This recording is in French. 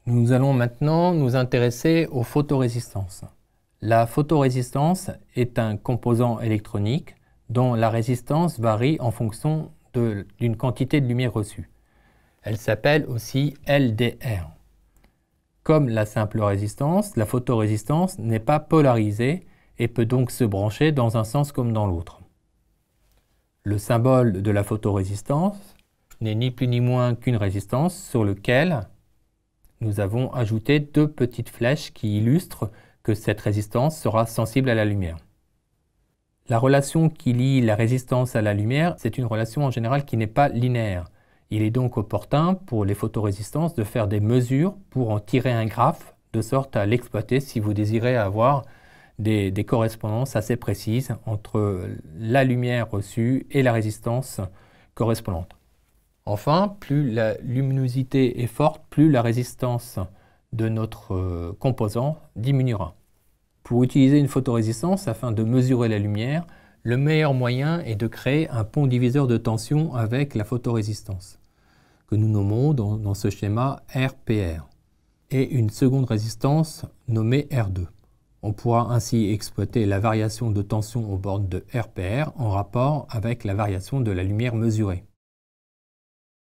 Nous allons maintenant nous intéresser aux photorésistances. La photorésistance est un composant électronique dont la résistance varie en fonction d'une quantité de lumière reçue. Elle s'appelle aussi LDR. Comme la simple résistance, la photorésistance n'est pas polarisée et peut donc se brancher dans un sens comme dans l'autre. Le symbole de la photorésistance n'est ni plus ni moins qu'une résistance sur laquelle nous avons ajouté deux petites flèches qui illustrent que cette résistance sera sensible à la lumière. La relation qui lie la résistance à la lumière, c'est une relation en général qui n'est pas linéaire. Il est donc opportun pour les photorésistances de faire des mesures pour en tirer un graphe de sorte à l'exploiter si vous désirez avoir des correspondances assez précises entre la lumière reçue et la résistance correspondante. Enfin, plus la luminosité est forte, plus la résistance de notre composant diminuera. Pour utiliser une photorésistance afin de mesurer la lumière, le meilleur moyen est de créer un pont diviseur de tension avec la photorésistance, que nous nommons dans ce schéma RPR, et une seconde résistance nommée R2. On pourra ainsi exploiter la variation de tension aux bornes de RPR en rapport avec la variation de la lumière mesurée.